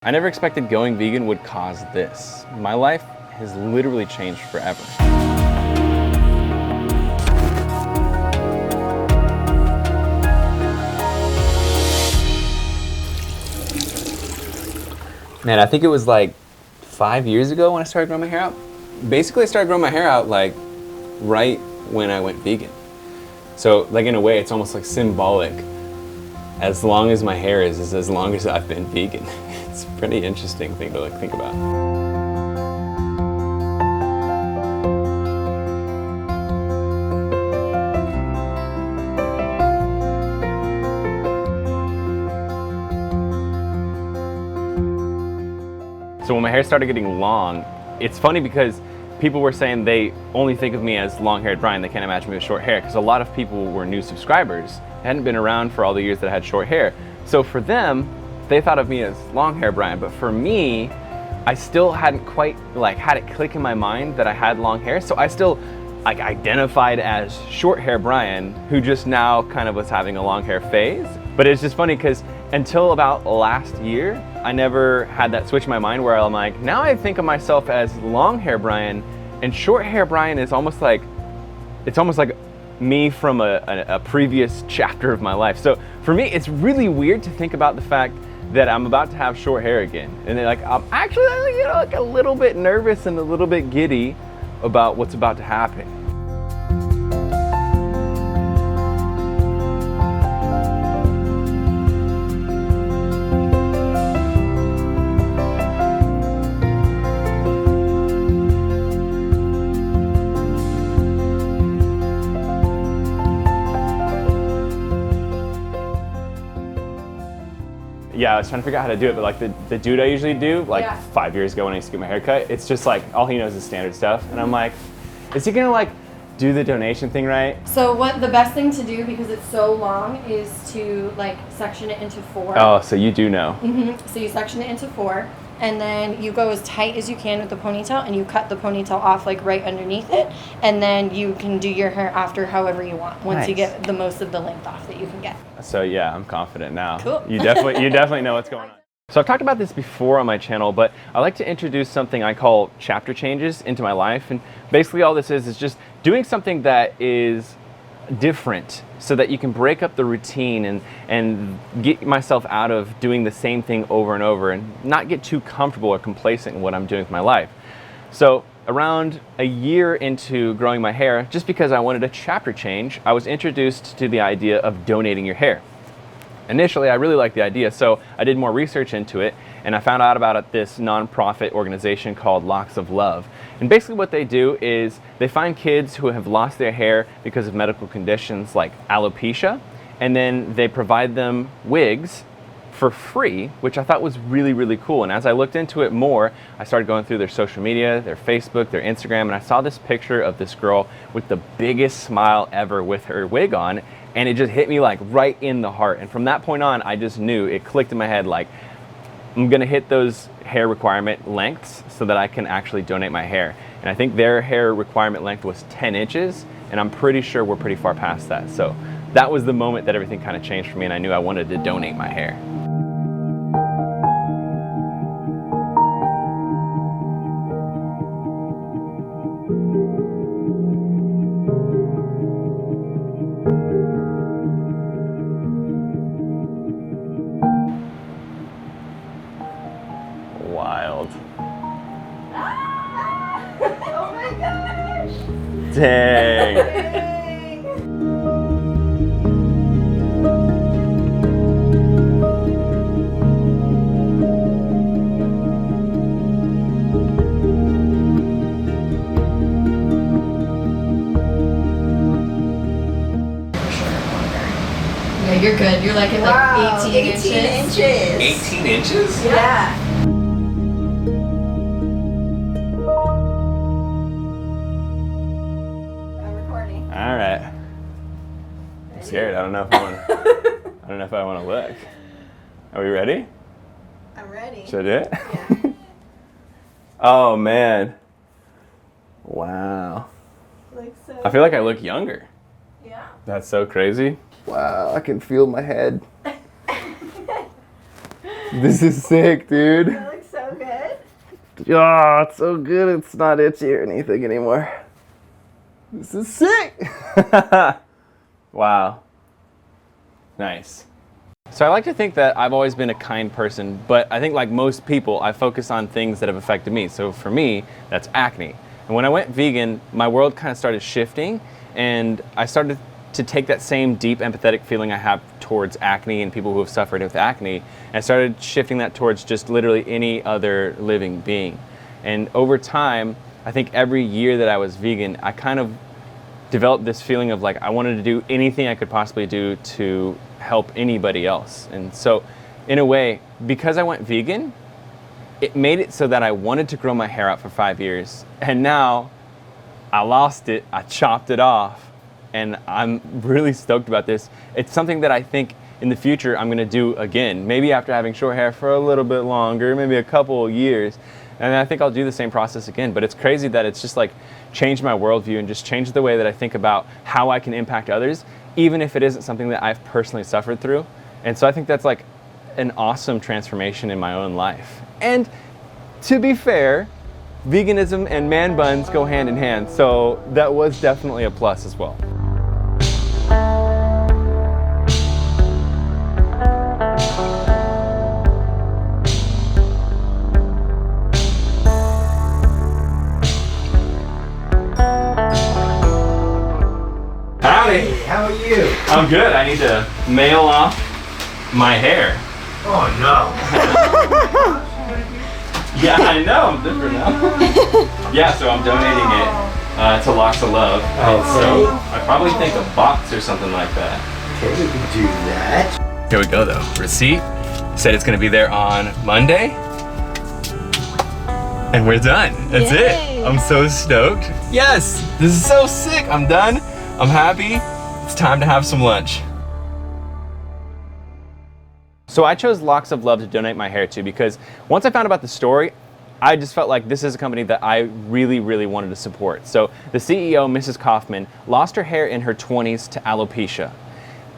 I never expected going vegan would cause this. My life has literally changed forever. Man, I think it was like 5 years ago when I started growing my hair out. Basically, I started growing my hair out like right when I went vegan. So like in a way, it's almost like symbolic. As long as my hair is as long as I've been vegan. It's a pretty interesting thing to think about. So when my hair started getting long, it's funny because people were saying they only think of me as long-haired Brian. They can't imagine me with short hair because a lot of people were new subscribers. They hadn't been around for all the years that I had short hair. So for them, they thought of me as long-haired Brian. But for me, I still hadn't quite had it click in my mind that I had long hair. So I still identified as short hair Brian, who just now kind of was having a long hair phase. But it's just funny because until about last year, I never had that switch in my mind where I'm like, now I think of myself as long hair Brian, and short hair Brian is almost like, it's almost like me from a previous chapter of my life. So for me, it's really weird to think about the fact that I'm about to have short hair again. And then I'm actually a little bit nervous and a little bit giddy about what's about to happen. Yeah, I was trying to figure out how to do it, but the dude I usually do, 5 years ago when I used to get my hair cut, it's just all he knows is standard stuff. And I'm like, is he gonna do the donation thing right? So what the best thing to do, because it's so long, is to section it into 4. Oh, so you do know. Mm-hmm. So you section it into 4, and then you go as tight as you can with the ponytail, and you cut the ponytail off right underneath it, and then you can do your hair after however you want once you get the most of the length off that you can get. So yeah, I'm confident now. Cool. You definitely know what's going on. So I've talked about this before on my channel, but I like to introduce something I call chapter changes into my life. And basically all this is just doing something that is different so that you can break up the routine and get myself out of doing the same thing over and over and not get too comfortable or complacent in what I'm doing with my life. So around a year into growing my hair, just because I wanted a chapter change, I was introduced to the idea of donating your hair. Initially, I really liked the idea, so I did more research into it, and I found out about this nonprofit organization called Locks of Love. And basically what they do is they find kids who have lost their hair because of medical conditions like alopecia, and then they provide them wigs for free, which I thought was really, really cool. And as I looked into it more, I started going through their social media, their Facebook, their Instagram, and I saw this picture of this girl with the biggest smile ever with her wig on, and it just hit me right in the heart. And from that point on, I just knew, it clicked in my head, I'm gonna hit those hair requirement lengths so that I can actually donate my hair. And I think their hair requirement length was 10 inches, and I'm pretty sure we're pretty far past that. So that was the moment that everything kind of changed for me, and I knew I wanted to donate my hair. Wild. Oh my gosh! Dang. Yeah, you're good. You're at 18 inches. 18 inches? Yeah. All right. I'm scared. I don't know if I want to. I don't know if I want to look. Are we ready? I'm ready. Should I do it? Yeah. Oh man. Wow. So. I feel like I look younger. Yeah. That's so crazy. Wow, I can feel my head. This is sick, dude. That looks so good. Oh, it's so good. It's not itchy or anything anymore. This is sick. Wow. Nice. So I like to think that I've always been a kind person, but I think like most people, I focus on things that have affected me. So for me, that's acne. And when I went vegan, my world kind of started shifting, and I started to take that same deep empathetic feeling I have towards acne and people who have suffered with acne, and I started shifting that towards just literally any other living being. And over time, I think every year that I was vegan, I kind of developed this feeling of like I wanted to do anything I could possibly do to help anybody else. And so in a way, because I went vegan, it made it so that I wanted to grow my hair out for 5 years. And now I lost it, I chopped it off, and I'm really stoked about this. It's something that I think in the future I'm gonna do again, maybe after having short hair for a little bit longer, maybe a couple of years. And I think I'll do the same process again. But it's crazy that it's just like changed my worldview and just changed the way that I think about how I can impact others, even if it isn't something that I've personally suffered through. And so I think that's like an awesome transformation in my own life. And to be fair, veganism and man buns go hand in hand. So that was definitely a plus as well. Hey, how are you? I'm good. I need to mail off my hair. Oh no. Yeah, I know. I'm different now. Yeah, so I'm donating it to Locks of Love. And so I probably think a box or something like that. Okay, we can do that. Here we go though. Receipt. Said it's gonna be there on Monday. And we're done. That's Yay. it. I'm so stoked. Yes, this is so sick. I'm done. I'm happy. It's time to have some lunch. So I chose Locks of Love to donate my hair to because once I found about the story, I just felt like this is a company that I really, really wanted to support. So the CEO, Mrs. Kaufman, lost her hair in her 20s to alopecia.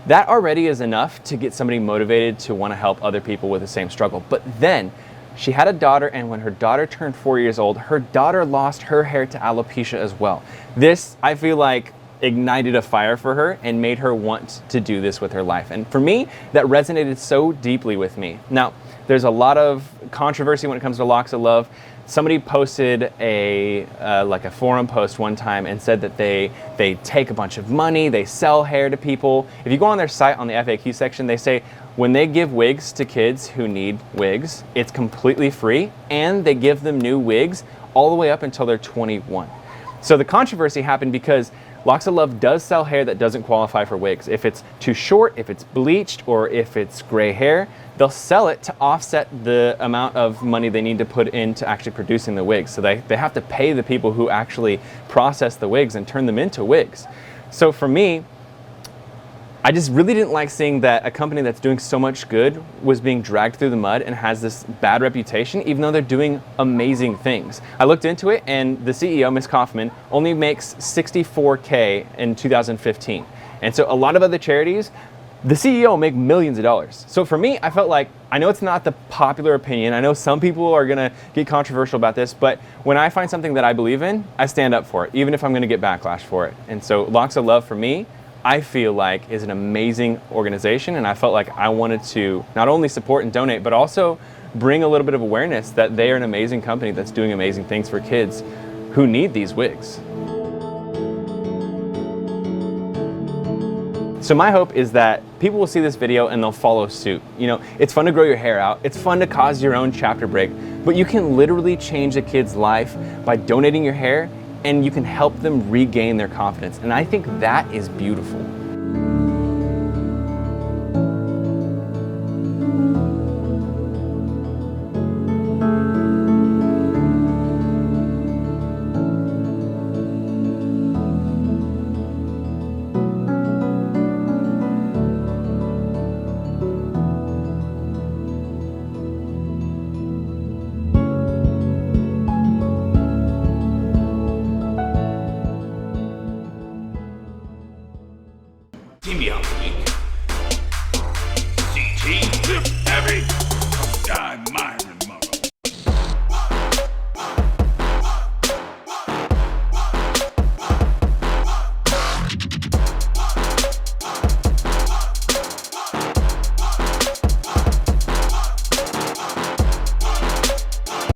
That already is enough to get somebody motivated to want to help other people with the same struggle. But then she had a daughter, and when her daughter turned 4 years old, her daughter lost her hair to alopecia as well. This, I feel like, ignited a fire for her and made her want to do this with her life. And for me, that resonated so deeply with me. Now, there's a lot of controversy when it comes to Locks of Love. Somebody posted a forum post one time and said that they take a bunch of money, they sell hair to people. If you go on their site on the FAQ section, they say when they give wigs to kids who need wigs, it's completely free, and they give them new wigs all the way up until they're 21. So the controversy happened because Locks of Love does sell hair that doesn't qualify for wigs. If it's too short, if it's bleached, or if it's gray hair, they'll sell it to offset the amount of money they need to put into actually producing the wigs. So they have to pay the people who actually process the wigs and turn them into wigs. So for me, I just really didn't like seeing that a company that's doing so much good was being dragged through the mud and has this bad reputation, even though they're doing amazing things. I looked into it, and the CEO, Ms. Kaufman, only makes $64K in 2015. And so a lot of other charities, the CEO make millions of dollars. So for me, I felt like, I know it's not the popular opinion. I know some people are gonna get controversial about this, but when I find something that I believe in, I stand up for it, even if I'm gonna get backlash for it. And so Locks of Love for me, I feel like is an amazing organization, and I felt like I wanted to not only support and donate, but also bring a little bit of awareness that they are an amazing company that's doing amazing things for kids who need these wigs. So my hope is that people will see this video and they'll follow suit. You know, it's fun to grow your hair out, it's fun to cause your own chapter break, but you can literally change a kid's life by donating your hair, and you can help them regain their confidence. And I think that is beautiful.